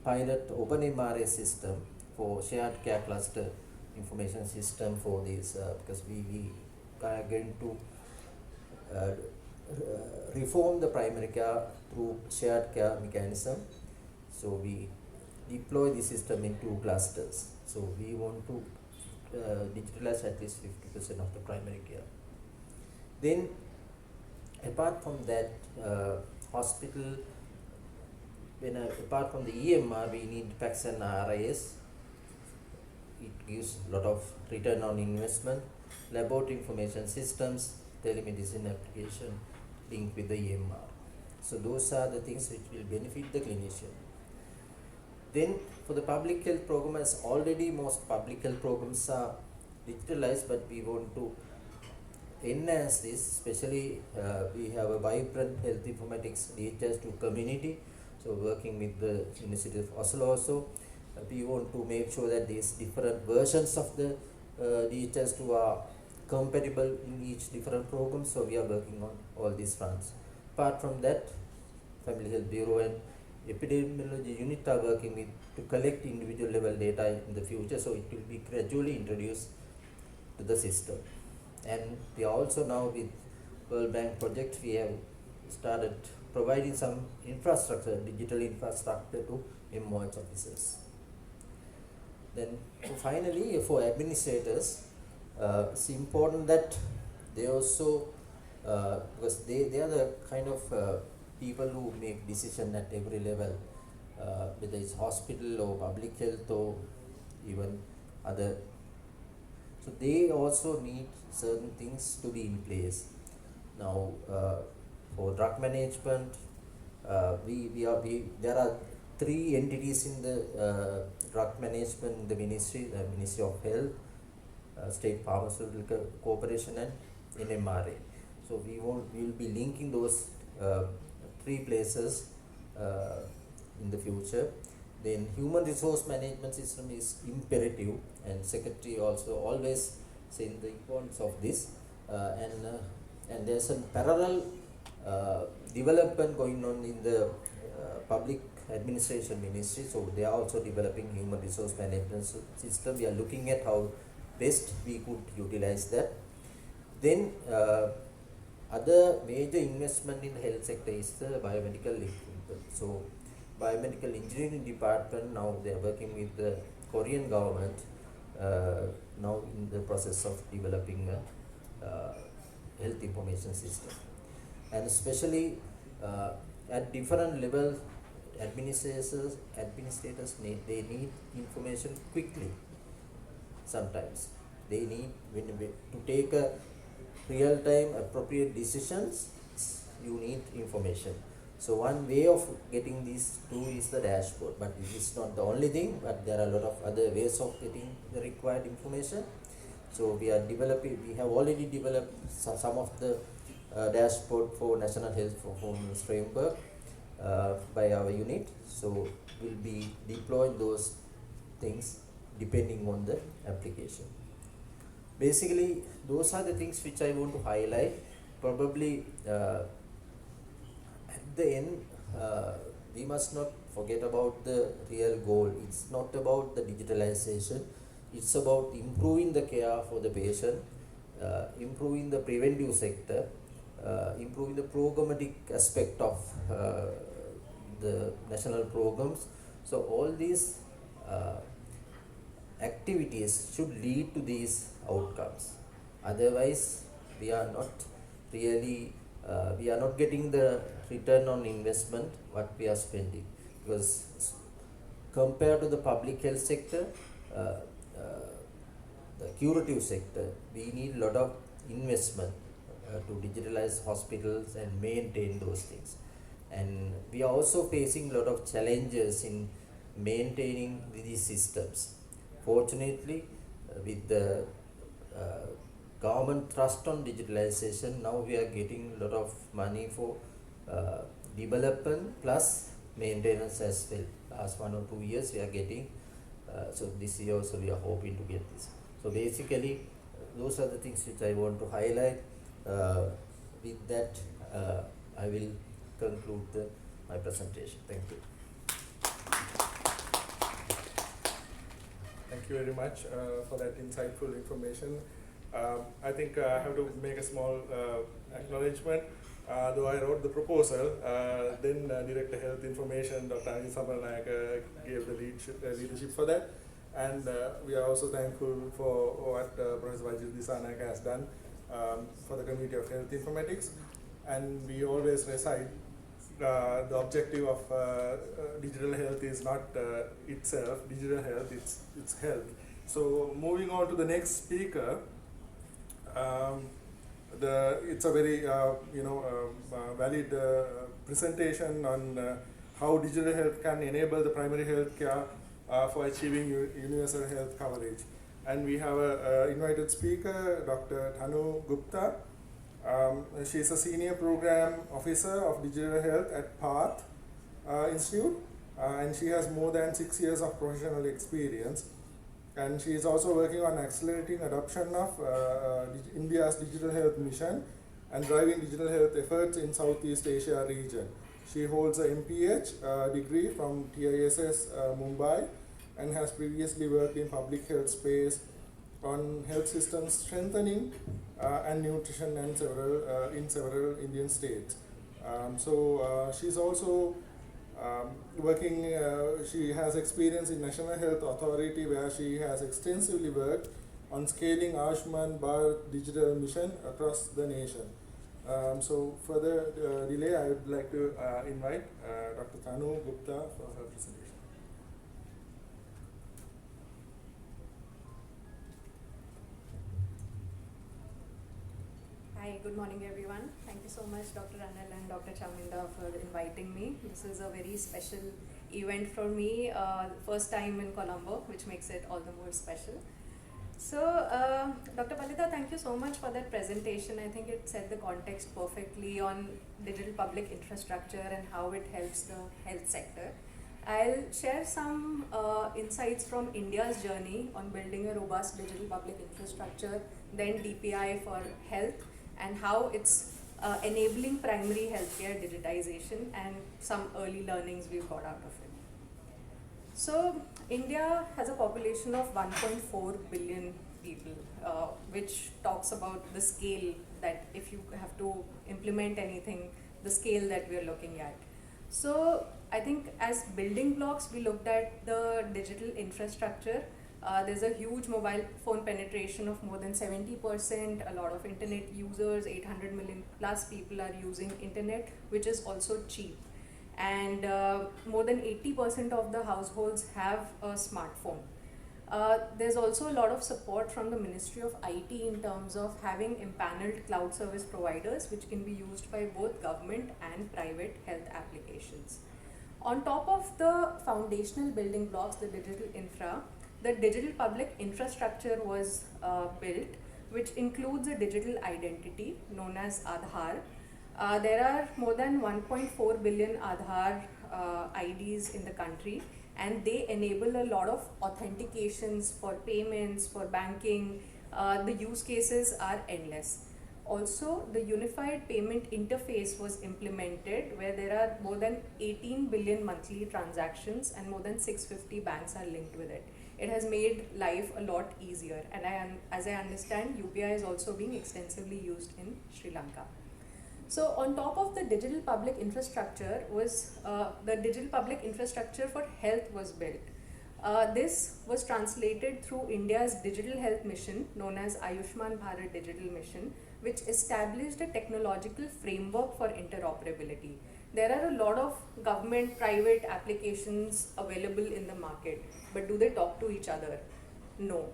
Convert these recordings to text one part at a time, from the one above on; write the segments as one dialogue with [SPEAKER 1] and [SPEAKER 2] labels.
[SPEAKER 1] pilot OpenMRA system for shared care cluster information system for this because we are going to reform the primary care through shared care mechanism. So we deploy the system in 2 clusters. So we want to digitalize at least 50% of the primary care. Then apart from that, hospital, apart from the EMR, we need PACS and RIS. It gives a lot of return on investment. Laboratory information systems, telemedicine application linked with the EMR. So those are the things which will benefit the clinician. Then for the public health program, as already most public health programs are digitalized, but we want to enhance this, especially we have a vibrant health informatics DHS to community. So working with the University of Oslo also, we want to make sure that these different versions of the DHS2 are compatible in each different program. So we are working on all these fronts. Apart from that, Family Health Bureau and Epidemiology unit are working with to collect individual level data in the future. So it will be gradually introduced to the system. And we are also now with World Bank project, we have started providing some infrastructure, digital infrastructure to MOH officers. Then finally, for administrators, it's important that they also, because they are the kind of people who make decision at every level, whether it's hospital or public health or even other. So they also need certain things to be in place. Now, for drug management, there are 3 entities in the drug management in the Ministry of Health, State Pharmaceutical Corporation and NMRA. So we will be linking those 3 places in the future. Then human resource management system is imperative, and Secretary also always saying the importance of this. And there's a parallel development going on in the public administration ministry. So they are also developing human resource management system. We are looking at how best we could utilize that. Then other major investment in the health sector is the biomedical equipment. So biomedical engineering department, now they are working with the Korean government, now in the process of developing a health information system. And especially at different levels, administrators they need information quickly. Sometimes they need to take a real-time appropriate decisions, you need information. So one way of getting these 2 is the dashboard, but it is not the only thing, but there are a lot of other ways of getting the required information. So we have already developed some of the dashboard for National Health Performance Framework by our unit. So we'll be deploying those things depending on the application. Basically, those are the things which I want to highlight. Probably at the end, we must not forget about the real goal. It's not about the digitalization. It's about improving the care for the patient, improving the preventive sector, improving the programmatic aspect of the national programs. So all these activities should lead to these outcomes. Otherwise, we are not really we are not getting the return on investment what we are spending, because compared to the public health sector, the curative sector, we need a lot of investment to digitalize hospitals and maintain those things. And we are also facing a lot of challenges in maintaining these systems. Fortunately, with the government thrust on digitalization, now we are getting a lot of money for development plus maintenance as well. Last 1 or 2 years we are getting, so this year also we are hoping to get this. So basically, those are the things which I want to highlight. With that, I will conclude my presentation. Thank you.
[SPEAKER 2] Thank you very much for that insightful information. I think I have to make a small acknowledgement. Though I wrote the proposal, then Director Health Information, Dr. Anil Samaranayak, gave the leadership for that. And we are also thankful for what Professor Vajil Disanayak has done for the Community of Health Informatics. And we always recite the objective of digital health is not itself digital health, it's health. So moving on to the next speaker, it's a very valid presentation on how digital health can enable the primary health care for achieving universal health coverage. And we have a invited speaker, Dr. Tanu Gupta. She is a senior program officer of digital health at PATH Institute, and she has more than 6 years of professional experience. And she is also working on accelerating adoption of India's digital health mission and driving digital health efforts in Southeast Asia region. She holds a MPH degree from TISS Mumbai and has previously worked in public health space on health systems strengthening and nutrition and in several Indian states. She's also working, she has experience in National Health Authority where she has extensively worked on scaling Ayushman Bharat digital mission across the nation. So further delay, I would like to invite Dr. Tanu Gupta for her presentation.
[SPEAKER 3] Hi, good morning everyone. Thank you so much Dr. Anil and Dr. Chaminda for inviting me. This is a very special event for me, first time in Colombo, which makes it all the more special. So, Dr. Palita, thank you so much for that presentation. I think it set the context perfectly on digital public infrastructure and how it helps the health sector. I'll share some insights from India's journey on building a robust digital public infrastructure, then DPI for health, and how it's enabling primary healthcare digitization and some early learnings we've got out of it. So, India has a population of 1.4 billion people, which talks about the scale that if you have to implement anything, the scale that we're looking at. So, I think as building blocks, we looked at the digital infrastructure. There's a huge mobile phone penetration of more than 70%, a lot of internet users, 800 million plus people are using internet, which is also cheap. And more than 80% of the households have a smartphone. There's also a lot of support from the Ministry of IT in terms of having empaneled cloud service providers, which can be used by both government and private health applications. On top of the foundational building blocks, the digital infra, the digital public infrastructure was built, which includes a digital identity known as Aadhaar. There are more than 1.4 billion Aadhaar IDs in the country, and they enable a lot of authentications for payments, for banking. The use cases are endless. Also, the unified payment interface was implemented where there are more than 18 billion monthly transactions and more than 650 banks are linked with it. It has made life a lot easier, and as I understand, UPI is also being extensively used in Sri Lanka. So on top of the digital public infrastructure was the digital public infrastructure for health was built. This was translated through India's digital health mission known as Ayushman Bharat Digital Mission, which established a technological framework for interoperability. There are a lot of government private applications available in the market, but do they talk to each other? No.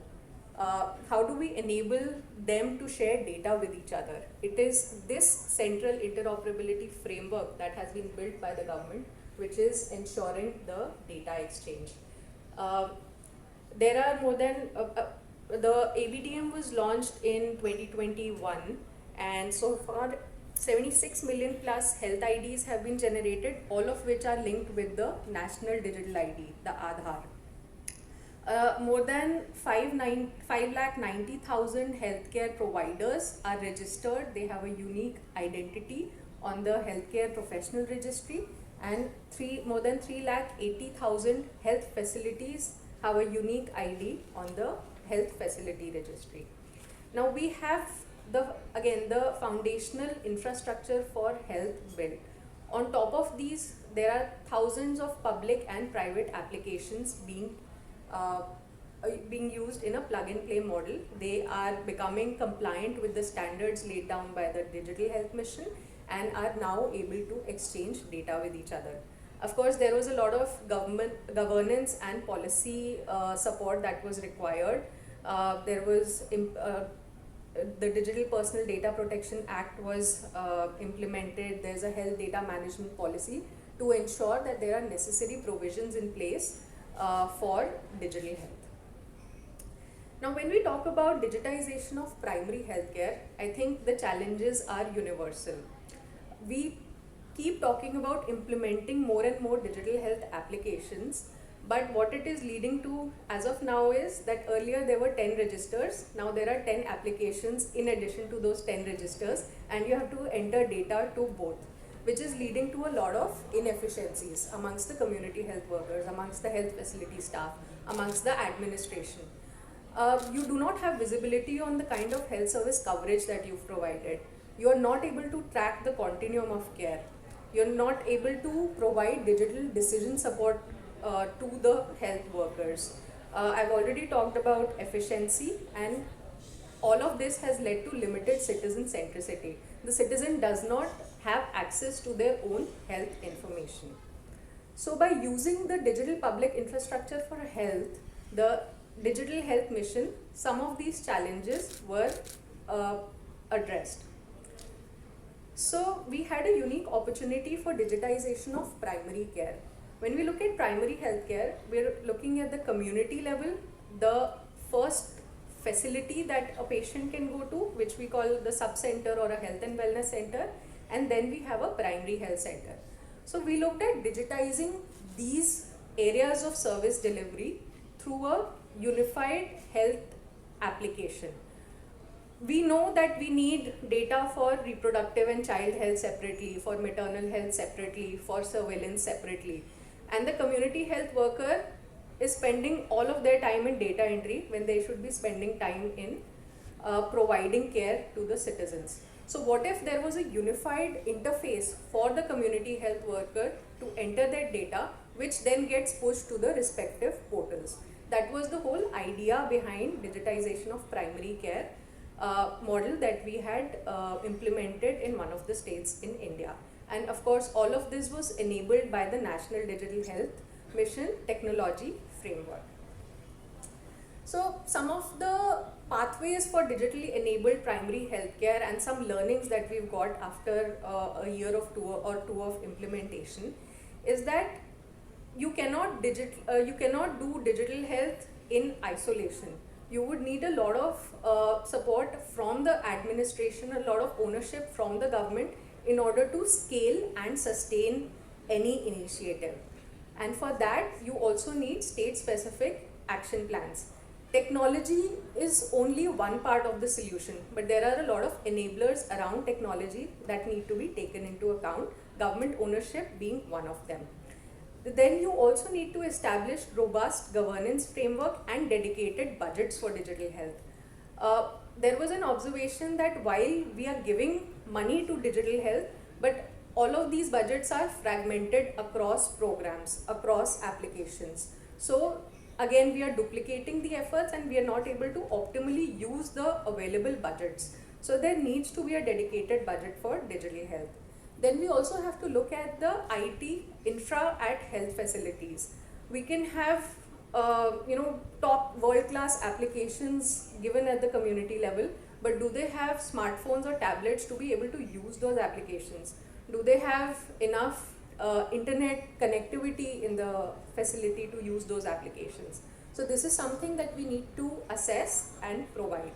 [SPEAKER 3] How do we enable them to share data with each other? It is this central interoperability framework that has been built by the government, which is ensuring the data exchange. There are more than, the ABDM was launched in 2021, and so far 76 million plus health IDs have been generated, all of which are linked with the National Digital ID, the Aadhaar. More than 590,000 healthcare providers are registered. They have a unique identity on the healthcare professional registry, and more than 380,000 health facilities have a unique ID on the health facility registry. Now we have the foundational infrastructure for health built. On top of these, there are thousands of public and private applications being used in a plug-and-play model. They are becoming compliant with the standards laid down by the Digital Health Mission and are now able to exchange data with each other. Of course, there was a lot of governance and policy support that was required. There was the Digital Personal Data Protection Act was implemented. There's a health data management policy to ensure that there are necessary provisions in place for digital health. Now, when we talk about digitization of primary healthcare, I think the challenges are universal. We keep talking about implementing more and more digital health applications, but what it is leading to as of now is that earlier there were 10 registers, now there are 10 applications in addition to those 10 registers, and you have to enter data to both, which is leading to a lot of inefficiencies amongst the community health workers, amongst the health facility staff, amongst the administration. You do not have visibility on the kind of health service coverage that you've provided. You are not able to track the continuum of care. You're not able to provide digital decision support to the health workers. I've already talked about efficiency, and all of this has led to limited citizen centricity. The citizen does not have access to their own health information. So by using the digital public infrastructure for health, the Digital Health Mission, some of these challenges were addressed. So we had a unique opportunity for digitization of primary care. When we look at primary health care, we're looking at the community level, the first facility that a patient can go to, which we call the sub-center or a health and wellness center, and then we have a primary health center. So we looked at digitizing these areas of service delivery through a unified health application. We know that we need data for reproductive and child health separately, for maternal health separately, for surveillance separately. And the community health worker is spending all of their time in data entry when they should be spending time in providing care to the citizens. So what if there was a unified interface for the community health worker to enter their data, which then gets pushed to the respective portals? That was the whole idea behind digitization of primary care model that we had implemented in one of the states in India. And of course, all of this was enabled by the National Digital Health Mission Technology Framework. So some of the pathways for digitally enabled primary healthcare and some learnings that we've got after a year or two of implementation is that you cannot do digital health in isolation. You would need a lot of support from the administration, a lot of ownership from the government in order to scale and sustain any initiative. And for that, you also need state-specific action plans. Technology is only one part of the solution, but there are a lot of enablers around technology that need to be taken into account, government ownership being one of them. Then you also need to establish robust governance framework and dedicated budgets for digital health. There was an observation that while we are giving money to digital health, but all of these budgets are fragmented across programs, across applications. So again, we are duplicating the efforts and we are not able to optimally use the available budgets. So there needs to be a dedicated budget for digital health. Then we also have to look at the IT infra at health facilities. We can have top world-class applications given at the community level, but do they have smartphones or tablets to be able to use those applications? Do they have enough internet connectivity in the facility to use those applications? So this is something that we need to assess and provide.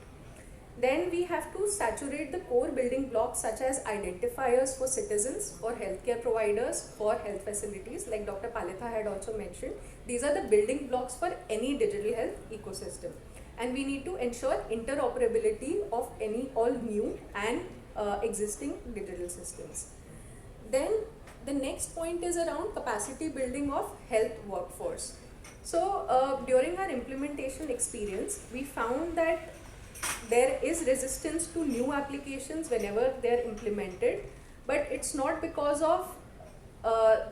[SPEAKER 3] Then we have to saturate the core building blocks such as identifiers for citizens, for healthcare providers, for health facilities, like Dr. Palitha had also mentioned. These are the building blocks for any digital health ecosystem. And we need to ensure interoperability of all new and existing digital systems. Then the next point is around capacity building of health workforce. So during our implementation experience, we found that there is resistance to new applications whenever they're implemented, but it's not because of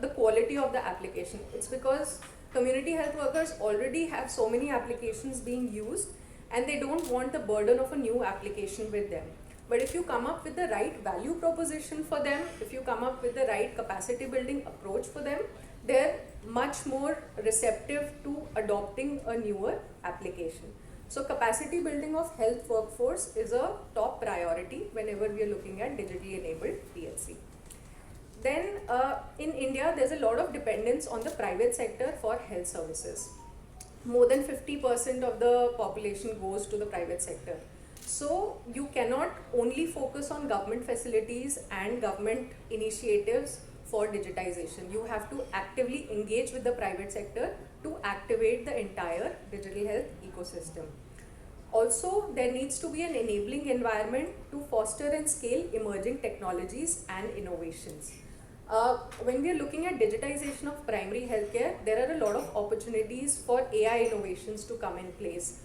[SPEAKER 3] the quality of the application. It's because community health workers already have so many applications being used and they don't want the burden of a new application with them. But if you come up with the right value proposition for them, if you come up with the right capacity building approach for them, they're much more receptive to adopting a newer application. So capacity building of health workforce is a top priority whenever we are looking at digitally enabled PLC. Then in India, there's a lot of dependence on the private sector for health services. More than 50% of the population goes to the private sector. So you cannot only focus on government facilities and government initiatives for digitization. You have to actively engage with the private sector to activate the entire digital health ecosystem. Also, there needs to be an enabling environment to foster and scale emerging technologies and innovations. When we are looking at digitization of primary healthcare, there are a lot of opportunities for AI innovations to come in place.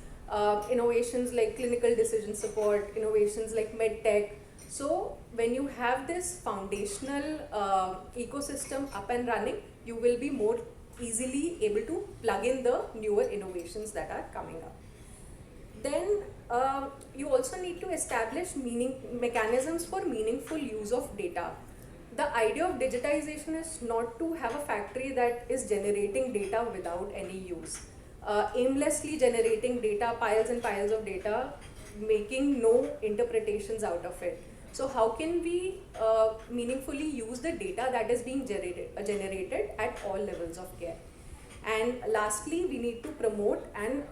[SPEAKER 3] Innovations like clinical decision support, innovations like medtech. So when you have this foundational ecosystem up and running, you will be more easily able to plug in the newer innovations that are coming up. Then you also need to establish mechanisms for meaningful use of data. The idea of digitization is not to have a factory that is generating data without any use. Aimlessly generating data, piles and piles of data, making no interpretations out of it. So how can we meaningfully use the data that is being generated at all levels of care? And lastly, we need to promote and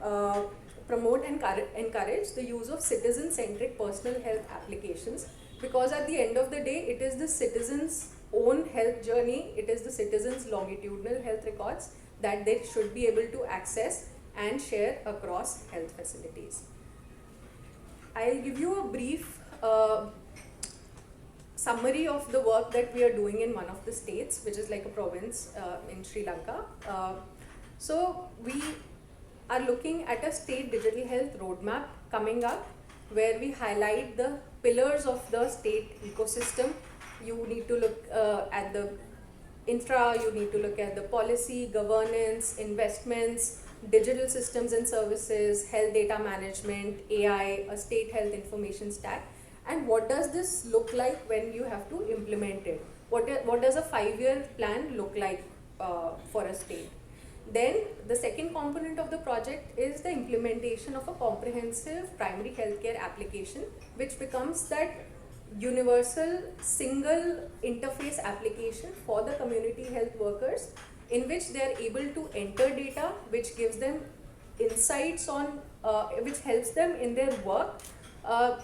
[SPEAKER 3] encourage the use of citizen-centric personal health applications, because at the end of the day, it is the citizen's own health journey, it is the citizen's longitudinal health records that they should be able to access and share across health facilities. I'll give you a brief summary of the work that we are doing in one of the states, which is like a province in Sri Lanka. So we are looking at a state digital health roadmap coming up, where we highlight the pillars of the state ecosystem. You need to look at the infra, you need to look at the policy, governance, investments, digital systems and services, health data management, AI, a state health information stack. And what does this look like when you have to implement it? What does a 5-year plan look like for a state? Then the second component of the project is the implementation of a comprehensive primary healthcare application, which becomes that universal single interface application for the community health workers, in which they are able to enter data, which gives them insights on, which helps them in their work.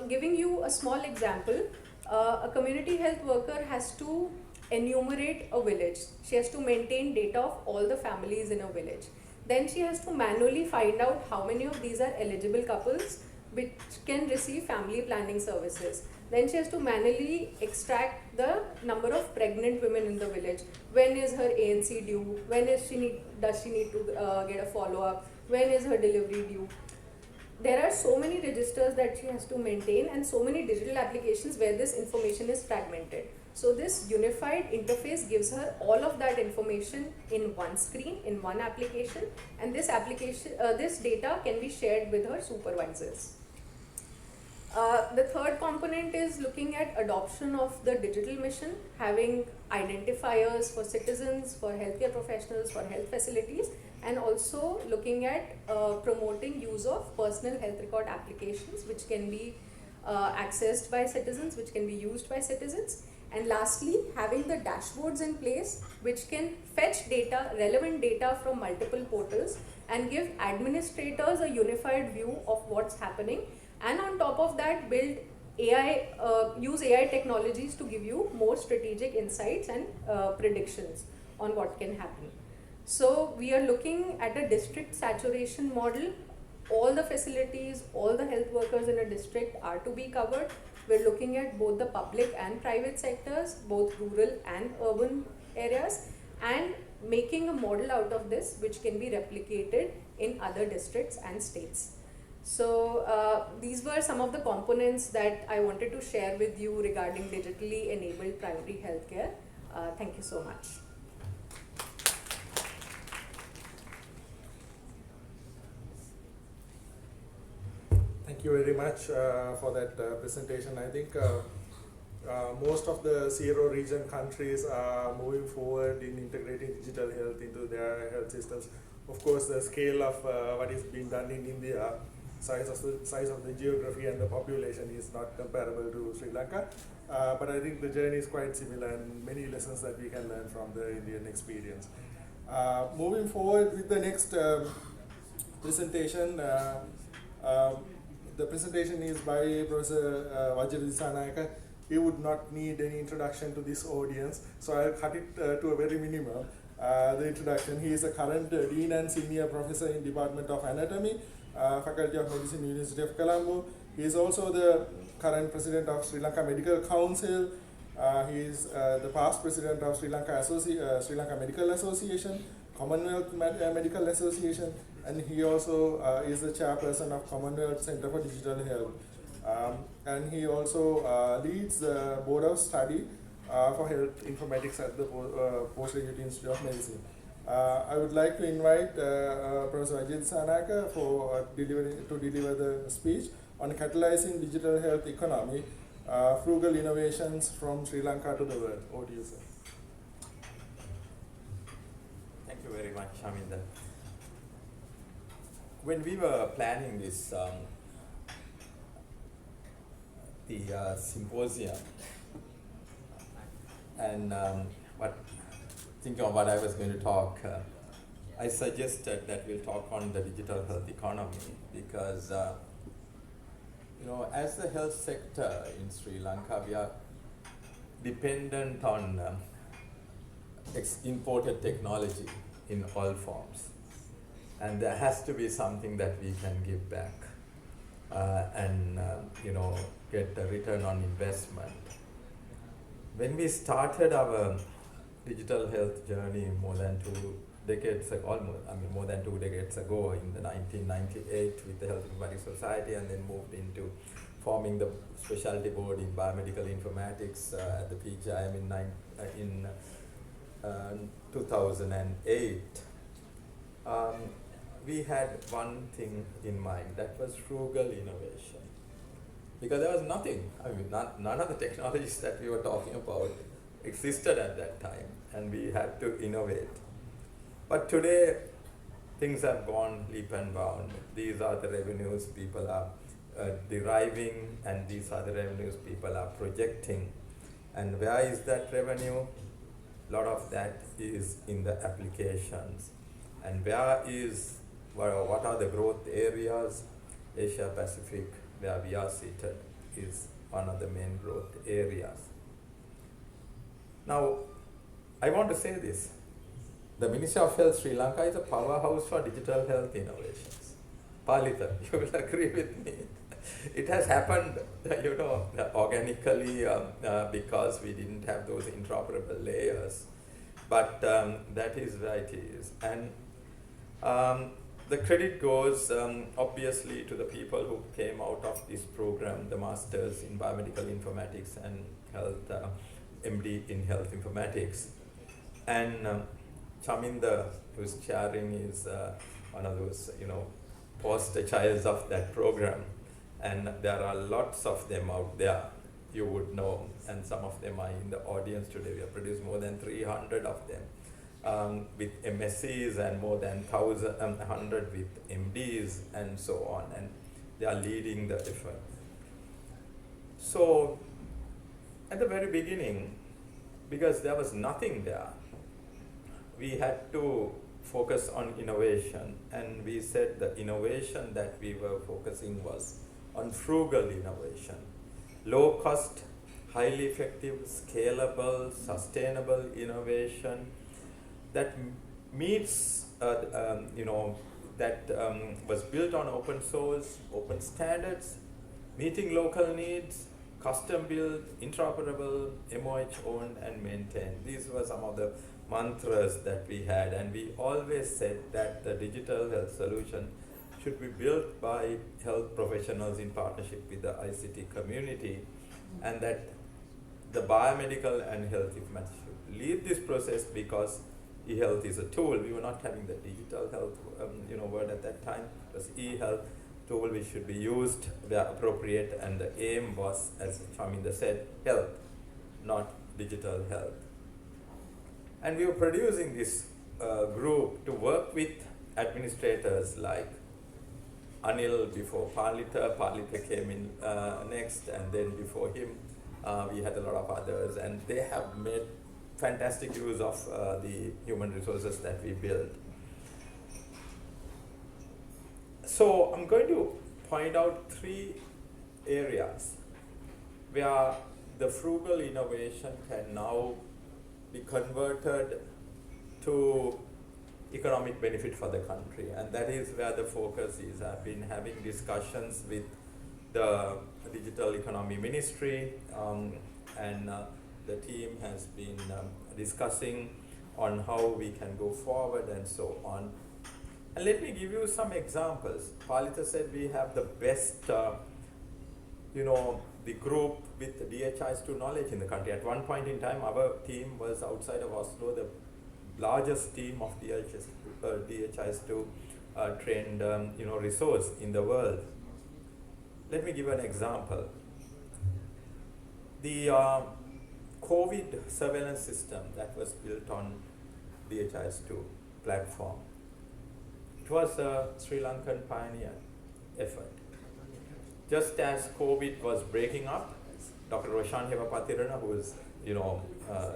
[SPEAKER 3] Giving you a small example, a community health worker has to enumerate a village. She has to maintain data of all the families in a village. Then she has to manually find out how many of these are eligible couples which can receive family planning services. Then she has to manually extract the number of pregnant women in the village. When is her ANC due? When does she need to get a follow-up? When is her delivery due? There are so many registers that she has to maintain and so many digital applications where this information is fragmented. So this unified interface gives her all of that information in one screen, in one application, and this data can be shared with her supervisors. The third component is looking at adoption of the digital mission, having identifiers for citizens, for healthcare professionals, for health facilities, and also looking at promoting use of personal health record applications which can be accessed by citizens, which can be used by citizens. And lastly, having the dashboards in place which can fetch data, relevant data from multiple portals and give administrators a unified view of what's happening. And on top of that, build AI, use AI technologies to give you more strategic insights and predictions on what can happen. So we are looking at a district saturation model. All the facilities, all the health workers in a district are to be covered. We're looking at both the public and private sectors, both rural and urban areas. And making a model out of this which can be replicated in other districts and states. So these were some of the components that I wanted to share with you regarding digitally enabled primary healthcare. Thank you so much.
[SPEAKER 2] Thank you very much for that presentation. I think most of the Zero region countries are moving forward in integrating digital health into their health systems. Of course, the scale of what is being done in India, size of the geography and the population is not comparable to Sri Lanka. But I think the journey is quite similar and many lessons that we can learn from the Indian experience. Moving forward with the next presentation, the presentation is by Professor Vajra Disanayaka. He would not need any introduction to this audience, so I'll cut it to a very minimum. The introduction. He is a current Dean and Senior Professor in Department of Anatomy, Faculty of Medicine, University of Colombo. He is also the current President of Sri Lanka Medical Council. He is the past President of Sri Lanka Medical Association, Commonwealth Medical Association, and he also is the chairperson of Commonwealth Center for Digital Health. And he also leads the Board of Study for Health Informatics at the Postgraduate Institute of Medicine. I would like to invite Professor Ajit Sanaka to deliver the speech on catalyzing digital health economy, frugal innovations from Sri Lanka to the world. Over to you, sir.
[SPEAKER 4] Thank you very much, Shaminda. When we were planning this, the symposium, and thinking of what I was going to talk, I suggested that we'll talk on the digital health economy because, as the health sector in Sri Lanka, we are dependent on imported technology in all forms. And there has to be something that we can give back and get a return on investment. When we started our digital health journey more than 2 decades ago, more than 2 decades ago in the 1998 with the Health Informatics Society, and then moved into forming the specialty board in biomedical informatics at the PGIM in 2008. We had one thing in mind, that was frugal innovation. Because there was nothing, none of the technologies that we were talking about existed at that time, and we had to innovate. But today, things have gone leap and bound. These are the revenues people are deriving, and these are the revenues people are projecting. And where is that revenue? A lot of that is in the applications. And what are the growth areas? Asia Pacific, where we are seated, is one of the main growth areas. Now, I want to say this. The Ministry of Health Sri Lanka is a powerhouse for digital health innovations. Palita, you will agree with me. It has happened, organically because we didn't have those interoperable layers. But that is where it is. And the credit goes obviously to the people who came out of this program, the Masters in Biomedical Informatics and Health, MD in Health Informatics. And Chaminda, who's chairing, is one of those, poster childs of that program. And there are lots of them out there, you would know, and some of them are in the audience today. We have produced more than 300 of them with MSCs and more than 100 with MDs and so on, and they are leading the effort. So at the very beginning, because there was nothing there, we had to focus on innovation, and we said the innovation that we were focusing was on frugal innovation, low cost, highly effective, scalable, sustainable innovation that meets, that was built on open source, open standards, meeting local needs, custom built, interoperable, MOH owned and maintained. These were some of the mantras that we had, and we always said that the digital health solution should be built by health professionals in partnership with the ICT community, and that the biomedical and health equipment should lead this process, because e-health is a tool. We were not having the digital health word at that time. It was e-health tool which should be used where appropriate, and the aim was, as Chaminda said, health, not digital health. And we were producing this group to work with administrators like Anil before Palita. Palita came in next, and then before him we had a lot of others, and they have made fantastic use of the human resources that we built. So I'm going to point out 3 areas where the frugal innovation can now be converted to economic benefit for the country, and that is where the focus is. I've been having discussions with the Digital Economy Ministry, and the team has been discussing on how we can go forward and so on. And let me give you some examples. Palita said we have the best, the group with DHIS2 knowledge in the country. At one point in time, our team was outside of Oslo, the largest team of DHIS2 trained, resource in the world. Let me give an example. The COVID surveillance system that was built on DHIS2 platform, it was a Sri Lankan pioneer effort. Just as COVID was breaking up, Dr. Roshan Hevapatirana, who is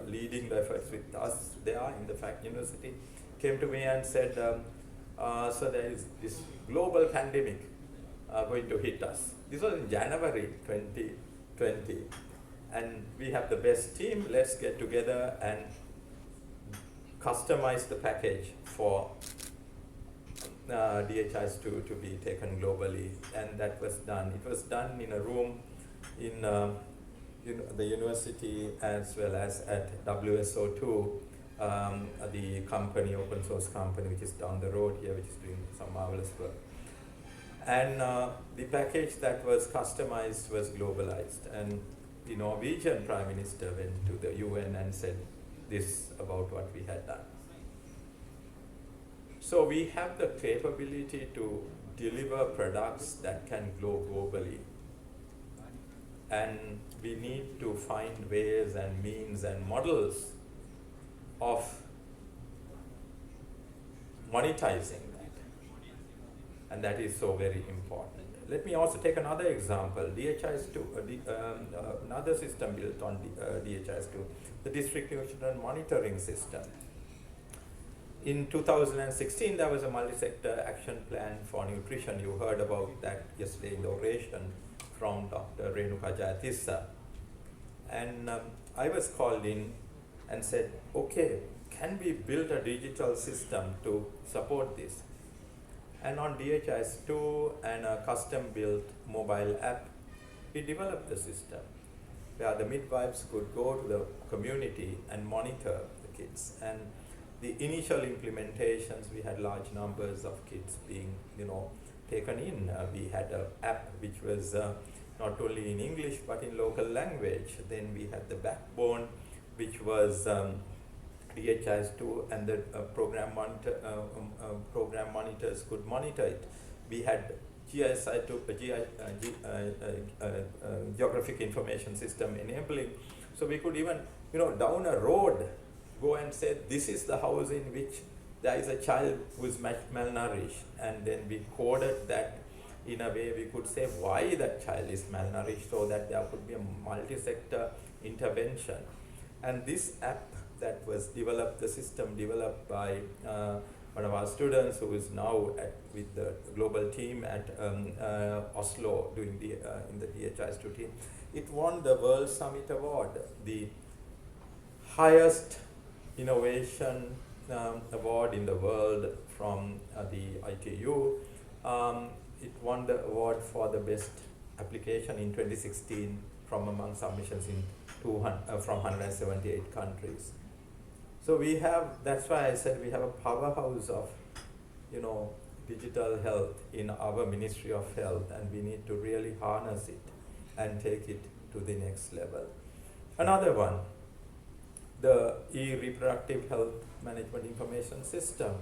[SPEAKER 4] leading the efforts with us there in the FACT University, came to me and said, so there is this global pandemic going to hit us. This was in January 2020. And we have the best team, let's get together and customize the package for DHIS2 to be taken globally. And that was done. It was done in a room in the university, as well as at WSO2, the company, open source company, which is down the road here, which is doing some marvelous work. And the package that was customized was globalized. And the Norwegian Prime Minister went to the UN and said this about what we had done. So we have the capability to deliver products that can grow globally. And we need to find ways and means and models of monetizing that. And that is so very important. Let me also take another example. DHIS2, another system built on DHIS2, the District Nutrition Monitoring System. In 2016, there was a multi-sector action plan for nutrition. You heard about that yesterday in the oration from Dr. Renuka Jayatissa. And I was called in and said, okay, can we build a digital system to support this? And on DHIS2 and a custom-built mobile app, we developed the system where the midwives could go to the community and monitor the kids. And the initial implementations, we had large numbers of kids being, taken in. We had an app which was not only in English but in local language. Then we had the backbone, which was DHIS2, and the program monitors could monitor it. We had geographic information system enabling, so we could even, down a road, go and say, this is the house in which there is a child who is malnourished, and then we coded that in a way we could say why that child is malnourished, so that there could be a multi-sector intervention. And this app that was developed, the system developed by one of our students who is now with the global team at Oslo doing in the DHIS2 team, it won the World Summit Award, the highest innovation award in the world from the ITU. It won the award for the best application in 2016 from among submissions in from 178 countries. So we have, that's why I said we have a powerhouse of, you know, digital health in our Ministry of Health, and we need to really harness it and take it to the next level. Another one, the e-reproductive health management information system.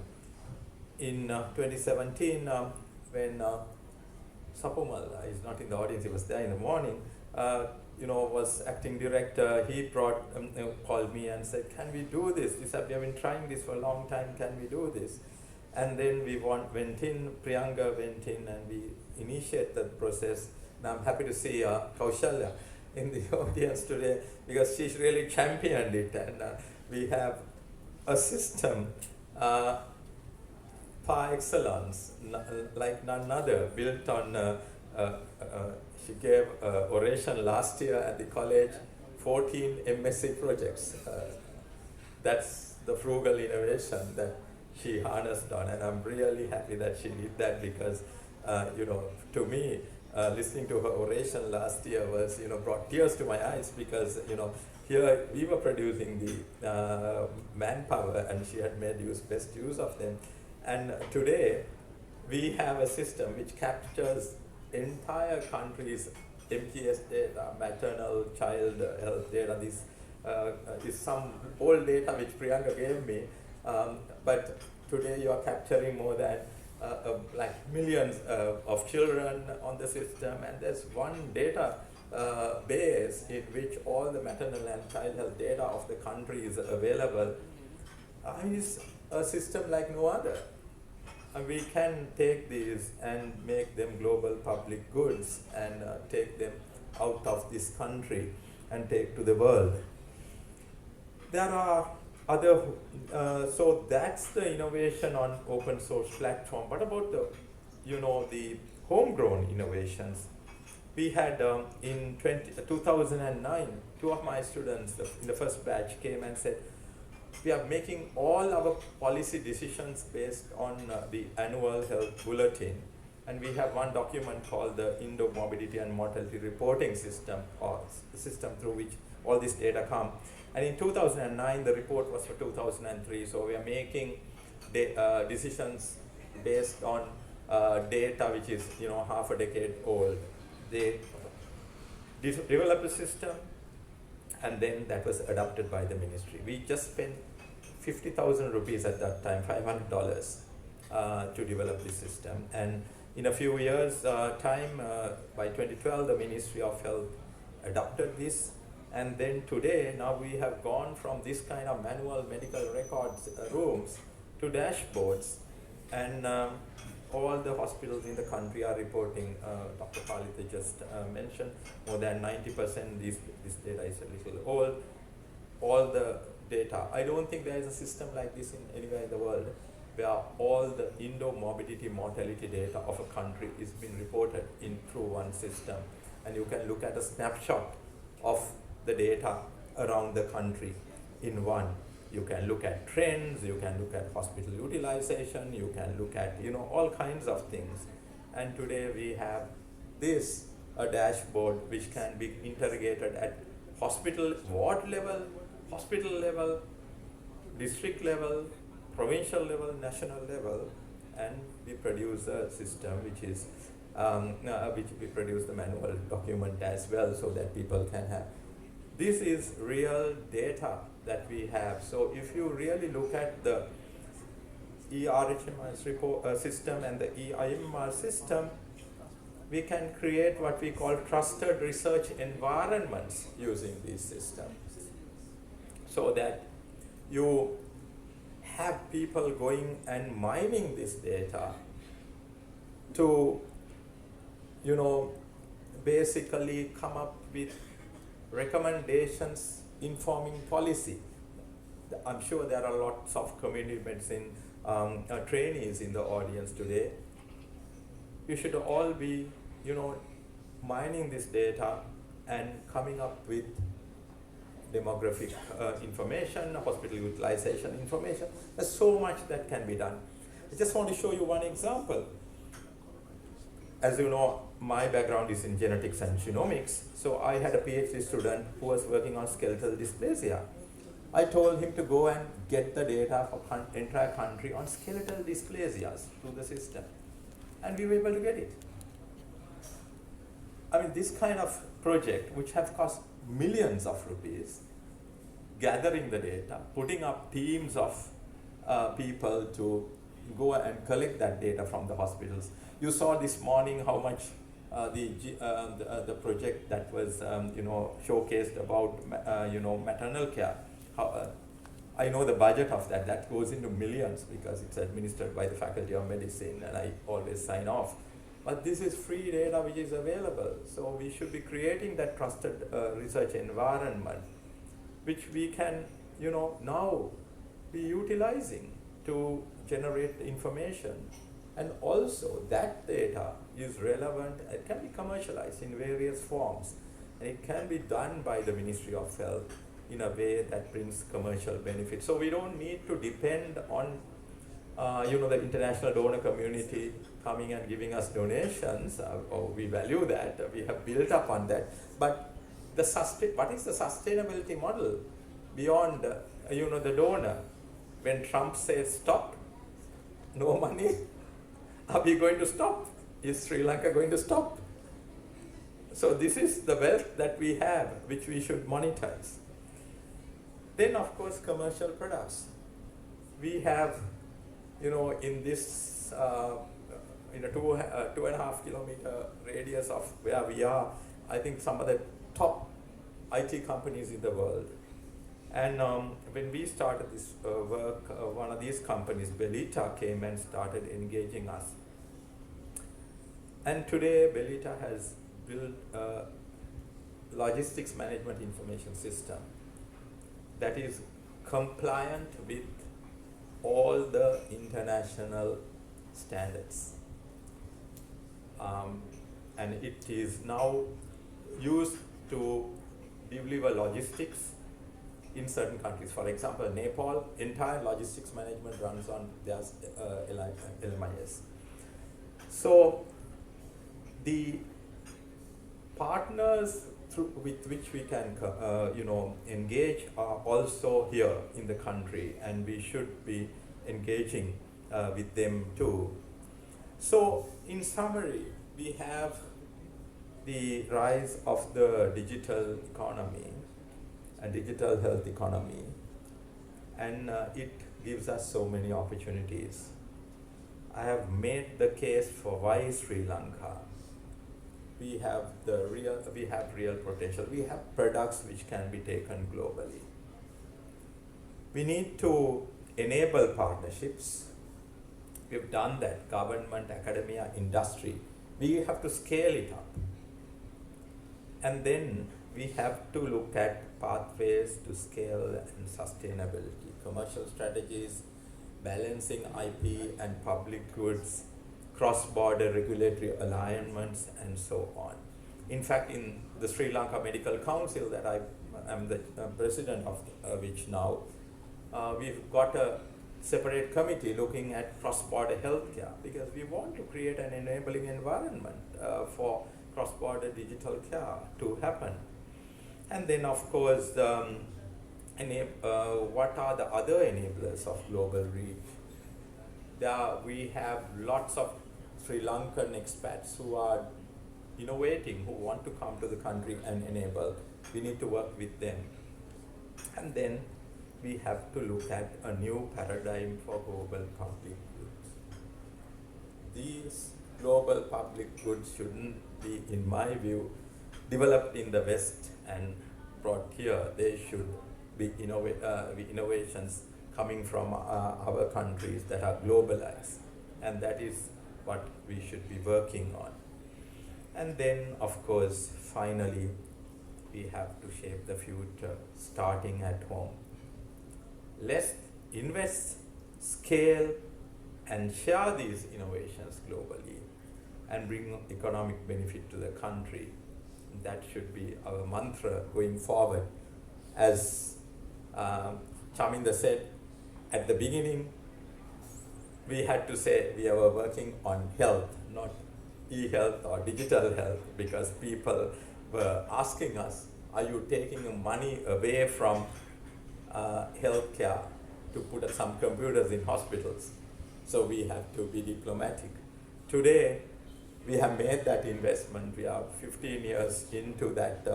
[SPEAKER 4] In 2017, when Sapumal is not in the audience, he was there in the morning, was acting director, he called me and said, can we do this? We have been trying this for a long time, can we do this? And then we went in, Priyanka went in, and we initiated the process. And I'm happy to see Kaushalya in the audience today, because she's really championed it, and we have a system par excellence, like none other, built on, she gave oration last year at the college, 14 MSc projects. That's the frugal innovation that she harnessed on, and I'm really happy that she did that, because, to me, listening to her oration last year was, brought tears to my eyes, because, here we were producing the manpower, and she had made best use of them. And today, we have a system which captures entire country's MTS data, maternal child health data. This is some old data which Priyanka gave me, but today you are capturing more than like millions of children on the system, and there's one data base in which all the maternal and child health data of the country is available. Is a system like no other. And we can take these and make them global public goods, and take them out of this country and take to the world. There are other, so that's the innovation on open source platform. What about the, the homegrown innovations? We had in 2009, two of my students in the first batch came and said, we are making all our policy decisions based on the annual health bulletin. And we have one document called the Indo-Morbidity and Mortality Reporting System, or the system through which all this data come. And in 2009, the report was for 2003, so we are making decisions based on data which is, half a decade old. They developed a system, and then that was adopted by the ministry. We just spent 50,000 rupees at that time, $500, to develop this system. And in a few years' time, by 2012, the Ministry of Health adopted this. And then today, now we have gone from this kind of manual medical records rooms to dashboards. And all the hospitals in the country are reporting, Dr. Kalitha just mentioned, more than 90%, this data is a little old. All the data, I don't think there is a system like this in anywhere in the world, where all the Indo-morbidity mortality data of a country is being reported in through one system. And you can look at a snapshot of the data around the country in one. You can look at trends, you can look at hospital utilization, you can look at, all kinds of things. And today we have this, a dashboard which can be interrogated at hospital ward level, hospital level, district level, provincial level, national level, and we produce a system which is, which we produce the manual document as well, so that people can have. This is real data that we have. So if you really look at the ERHMS report, system and the EIMR system, we can create what we call trusted research environments using these systems, so that you have people going and mining this data to, basically come up with recommendations informing policy. I'm sure there are lots of community medicine trainees in the audience today. You should all be, mining this data and coming up with demographic information, hospital utilization information. There's so much that can be done. I just want to show you one example. As you know, my background is in genetics and genomics, so I had a PhD student who was working on skeletal dysplasia. I told him to go and get the data for entire country on skeletal dysplasias through the system. And we were able to get it. I mean, this kind of project, which have cost millions of rupees, gathering the data, putting up teams of people to go and collect that data from the hospitals. You saw this morning how much the project that was showcased about maternal care. How, I know the budget of that. That goes into millions because it's administered by the Faculty of Medicine, and I always sign off. But this is free data which is available. So we should be creating that trusted research environment, which we can, now be utilizing to generate information. And also that data is relevant. It can be commercialized in various forms. And it can be done by the Ministry of Health in a way that brings commercial benefit. So we don't need to depend on the international donor community coming and giving us donations. We value that. We have built up on that. But what is the sustainability model beyond the donor? When Trump says stop, no money, are we going to stop? Is Sri Lanka going to stop? So this is the wealth that we have, which we should monetize. Then, of course, commercial products. We have, in this, in a 2.5 kilometer radius of where we are, I think some of the top IT companies in the world. And when we started this work, one of these companies, Belita, came and started engaging us. And today, Belita has built a logistics management information system that is compliant with all the international standards. And it is now used to deliver logistics in certain countries. For example, Nepal, entire logistics management runs on their LMIS. So the partners with which we can engage are also here in the country, and we should be engaging with them too. So in summary, we have the rise of the digital economy and digital health economy, and it gives us so many opportunities. I have made the case for why Sri Lanka. We have real potential. We have products which can be taken globally. We need to enable partnerships. We've done that, government, academia, industry. We have to scale it up. And then we have to look at pathways to scale and sustainability, commercial strategies, balancing IP and public goods, cross-border regulatory alignments, and so on. In fact, in the Sri Lanka Medical Council that I am the president of which now, we've got a separate committee looking at cross-border healthcare because we want to create an enabling environment for cross-border digital care to happen. And then, of course, what are the other enablers of global reach? We have lots of Sri Lankan expats who are innovating, who want to come to the country and enable. We need to work with them. And then we have to look at a new paradigm for global public goods. These global public goods shouldn't be, in my view, developed in the West and brought here. They should be innovations coming from our countries that are globalized, and that is what we should be working on. And then, of course, finally, we have to shape the future starting at home. Let's invest, scale, and share these innovations globally and bring economic benefit to the country. That should be our mantra going forward. As Chaminda said at the beginning, we had to say we were working on health, not e-health or digital health, because people were asking us, are you taking money away from healthcare to put some computers in hospitals. So we have to be diplomatic. Today, we have made that investment. We are 15 years into that,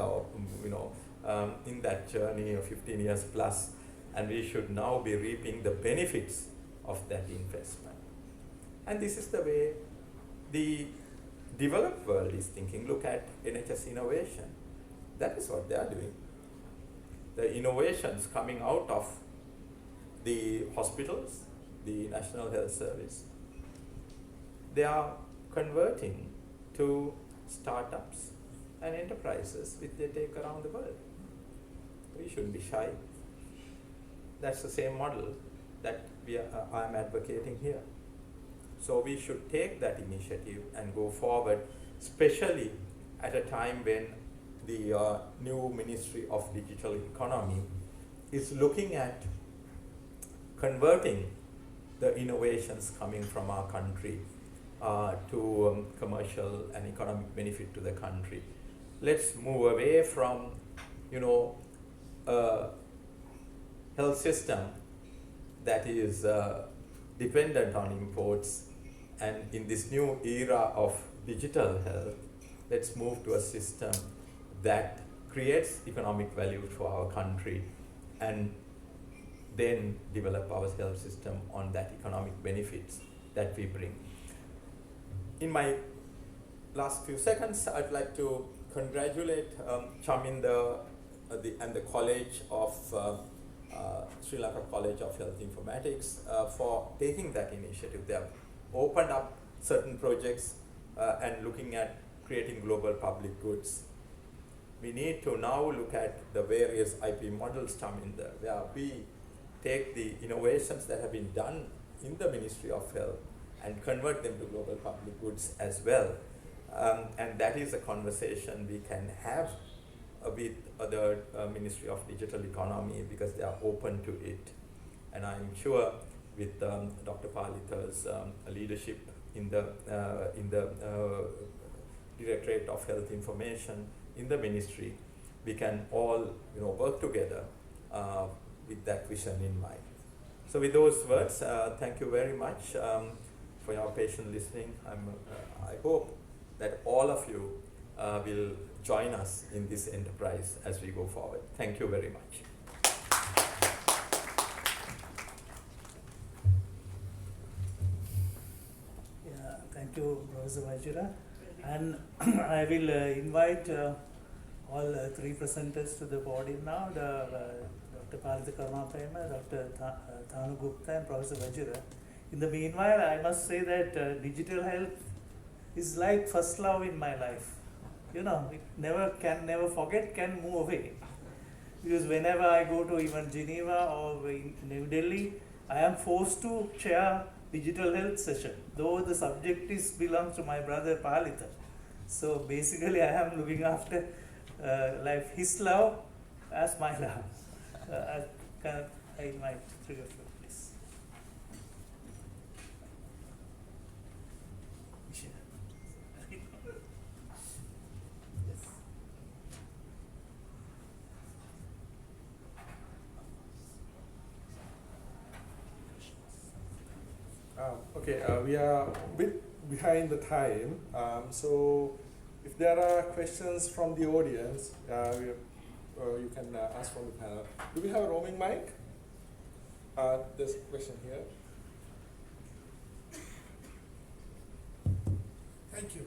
[SPEAKER 4] in that journey of 15 years plus, and we should now be reaping the benefits of that investment. And this is the way the developed world is thinking. Look at NHS innovation. That is what they are doing. The innovations coming out of the hospitals, the National Health Service, they are converting to startups and enterprises which they take around the world. We shouldn't be shy. That's the same model that I'm advocating here. So we should take that initiative and go forward, especially at a time when the new Ministry of Digital Economy is looking at converting the innovations coming from our country to commercial and economic benefit to the country. Let's move away from, a health system that is dependent on imports, and in this new era of digital health, let's move to a system that creates economic value for our country and then develop our health system on that economic benefits that we bring. In my last few seconds, I'd like to congratulate Chaminda and the College of Sri Lanka College of Health Informatics for taking that initiative. They have opened up certain projects and looking at creating global public goods. We need to now look at the various IP models, Chaminda, where we take the innovations that have been done in the Ministry of Health and convert them to global public goods as well. And that is a conversation we can have with the Ministry of Digital Economy, because they are open to it. And I'm sure with Dr. Palita's leadership in the Directorate of Health Information in the ministry, we can all work together with that vision in mind. So with those words, thank you very much for your patient listening. I hope that all of you will join us in this enterprise as we go forward. Thank you very much.
[SPEAKER 5] Yeah, thank you, Professor Vajra. And I will invite all three presenters to the podium now, Dr. Palita Karmaprema, Dr. Thanu Gupta, and Professor Vajra. In the meanwhile, I must say that digital health is like first love in my life. It never forget, can move away. Because whenever I go to even Geneva or in New Delhi, I am forced to chair digital health session, though the subject belongs to my brother Palita. So basically I am looking after like his love as my love. I invite three of you, please.
[SPEAKER 2] We are a bit behind the time, so if there are questions from the audience, you can ask from the panel. Do we have a roaming mic? There's a question here.
[SPEAKER 6] Thank you.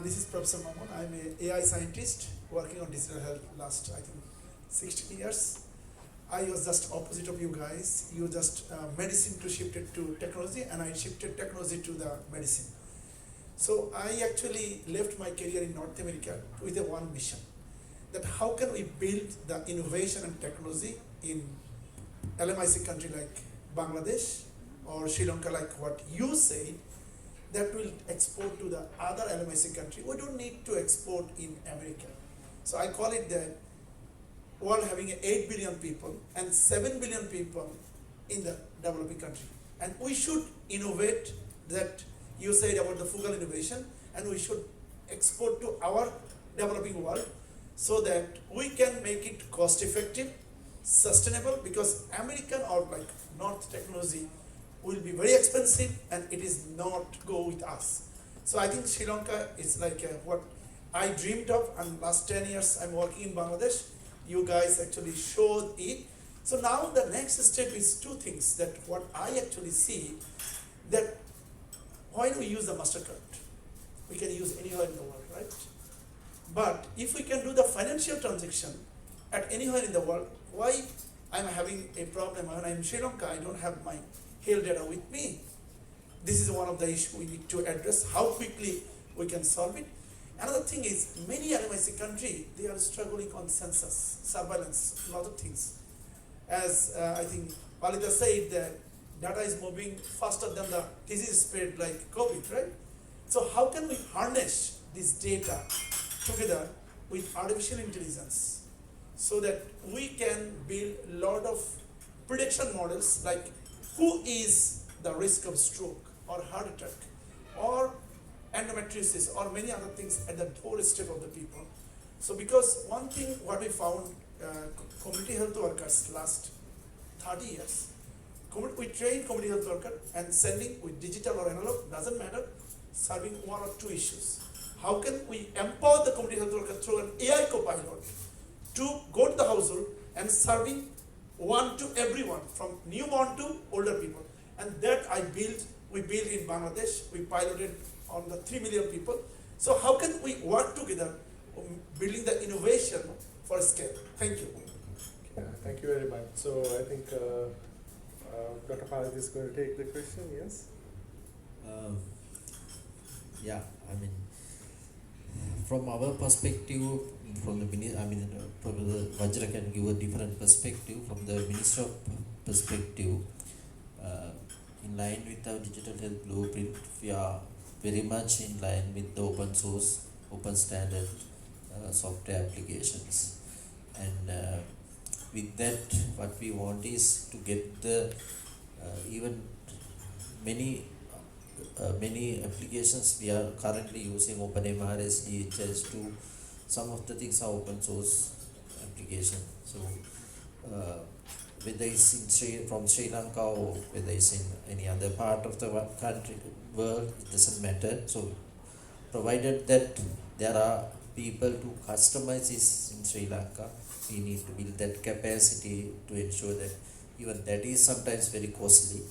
[SPEAKER 6] This is Professor Mamun. I'm an AI scientist working on digital health last, I think, 16 years. I was just opposite of you guys. You just medicine to shifted to technology, and I shifted technology to the medicine. So I actually left my career in North America with a one mission, that how can we build the innovation and technology in LMIC country like Bangladesh or Sri Lanka, like what you say, that will export to the other LMIC country. We don't need to export in America. So I call it the world having 8 billion people and 7 billion people in the developing country. And we should innovate, that you said about the frugal innovation, and we should export to our developing world so that we can make it cost effective sustainable, because American or like North technology will be very expensive and it is not go with us. So I think Sri Lanka is like what I dreamed of, and last 10 years I'm working in Bangladesh. You guys actually showed it. So now the next step is two things that what I actually see, that when we use the MasterCard, we can use anywhere in the world, right? But if we can do the financial transaction at anywhere in the world, why I'm having a problem when I'm in Sri Lanka, I don't have my health data with me? This is one of the issues we need to address, how quickly we can solve it. Another thing is, many LMIC countries, they are struggling on census, surveillance, a lot of things. As I think Palita said, that data is moving faster than the disease spread like COVID, right? So how can we harness this data together with artificial intelligence so that we can build a lot of prediction models, like who is the risk of stroke or heart attack or endometriosis or many other things at the doorstep of the people. So because one thing what we found, community health workers last 30 years, we train community health worker and sending with digital or analog, doesn't matter, serving one or two issues. How can we empower the community health worker through an AI copilot to go to the household and serving one to everyone, from newborn to older people? And that we built in Bangladesh, we piloted on the 3 million people. So how can we work together building the innovation for scale? Thank you.
[SPEAKER 2] Thank you very much. So I think Dr. Khalid is going to take the question, yes?
[SPEAKER 1] Yeah, I mean, from our perspective, from the probably Vajra can give a different perspective. From the Minister of perspective, in line with our digital health blueprint, we are very much in line with the open source, open standard software applications. And with that, what we want is to get the even many applications we are currently using OpenMRS, DHIS2. Some of the things are open source application. So whether it's from Sri Lanka or whether it's in any other part of the country, world, it doesn't matter. So provided that there are people to customize this in Sri Lanka, we need to build that capacity to ensure that even that is sometimes very costly.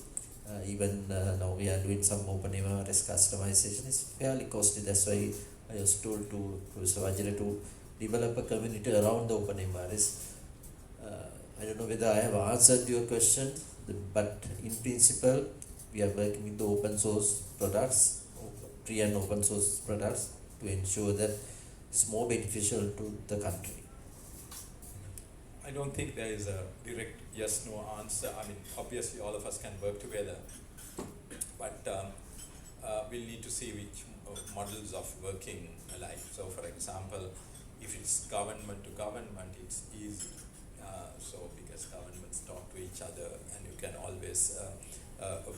[SPEAKER 1] Even now we are doing some OpenMRS customization, is fairly costly. That's why I was told to Professor Vajra to develop a community around the OpenMRS. I don't know whether I have answered your question, but in principle, we are working with the open source products, free and open source products, to ensure that it's more beneficial to the country.
[SPEAKER 4] I don't think there is a direct yes/no answer. I mean, obviously all of us can work together, but we'll need to see which models of working alike. So for example, if it's government to government, it's easy. So because governments talk to each other and you can always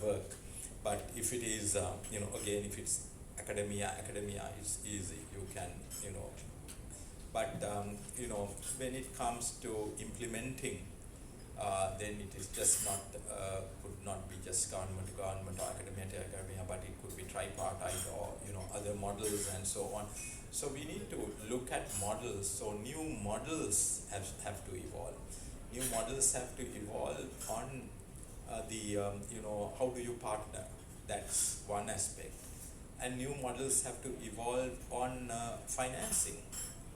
[SPEAKER 4] work. But if it is, again, if it's academia is easy. You can, but when it comes to implementing, then it is just not, could not be just government to government or academia to academia, but it could be tripartite or other models and so on. So we need to look at models. So new models have to evolve. New models have to evolve on how do you partner? That's one aspect. And new models have to evolve on financing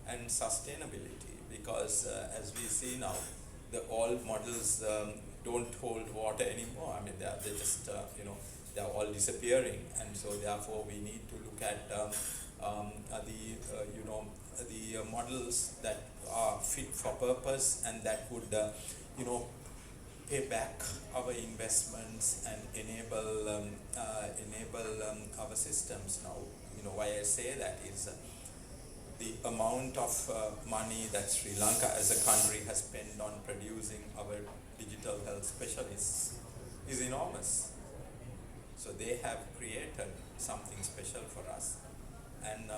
[SPEAKER 4] and sustainability, because as we see now, the old models don't hold water anymore. I mean, they're just they're all disappearing, and so therefore we need to look at the models that are fit for purpose and that would pay back our investments and enable our systems. Now, why I say that is the amount of money that Sri Lanka as a country has spent on producing our digital health specialists is enormous. So they have created something special for us, and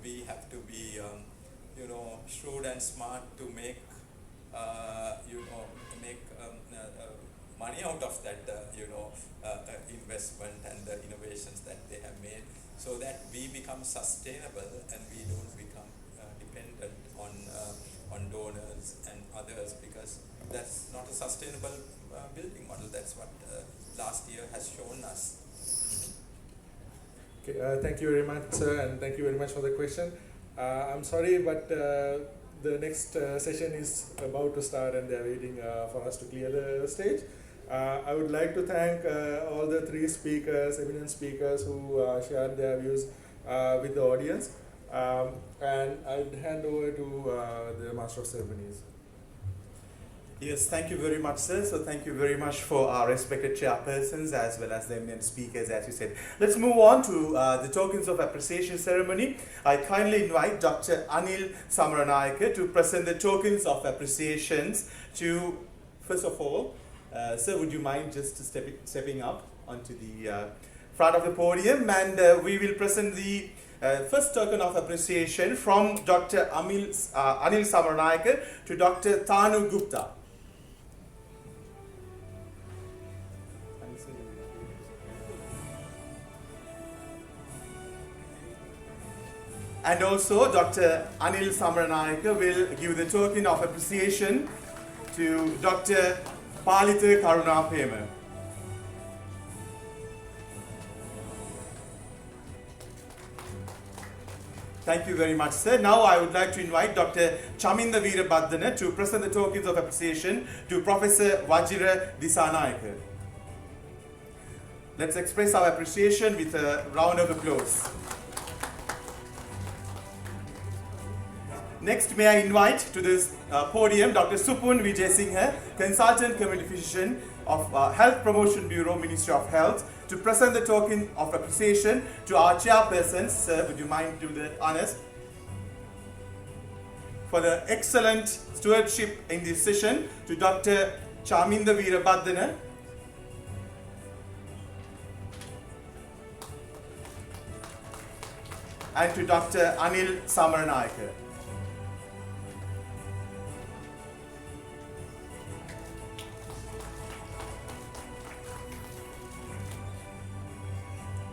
[SPEAKER 4] we have to be shrewd and smart to make make money out of that, investment and the innovations that they have made, so that we become sustainable and we don't become dependent on donors and others, because that's not a sustainable building model. That's what last year has shown us.
[SPEAKER 2] Okay, thank you very much, and thank you very much for the question. I'm sorry, but the next session is about to start and they're waiting for us to clear the stage. I would like to thank all the three speakers, eminent speakers who shared their views with the audience. And I'd hand over to the Master of Ceremonies.
[SPEAKER 7] Yes, thank you very much, sir. So thank you very much for our respected chairpersons as well as the eminent speakers, as you said. Let's move on to the tokens of appreciation ceremony. I kindly invite Dr. Anil Samaranayake to present the tokens of appreciations to, first of all, sir, would you mind just stepping up onto the front of the podium, and we will present the first token of appreciation from Dr. Anil Samaranayake to Dr. Tanu Gupta. And also, Dr. Anil Samaranayake will give the token of appreciation to Dr. Palitha Karunapema. Thank you very much, sir. Now I would like to invite Dr. Chaminda Veerabhadana to present the tokens of appreciation to Professor Vajira Disanayake. Let's express our appreciation with a round of applause. Next, may I invite to this podium Dr. Supun Vijay Singha, Consultant Community Physician of Health Promotion Bureau, Ministry of Health, to present the token of appreciation to our chairpersons. Sir, would you mind do the honors? For the excellent stewardship in this session, to Dr. Chaminda Veerabhadana, and to Dr. Anil Samaranayake.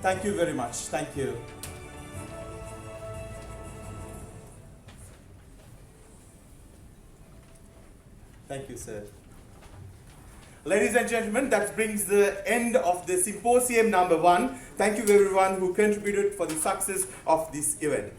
[SPEAKER 7] Thank you very much. Thank you. Thank you, sir. Ladies and gentlemen, that brings the end of the symposium number 1. Thank you everyone who contributed for the success of this event.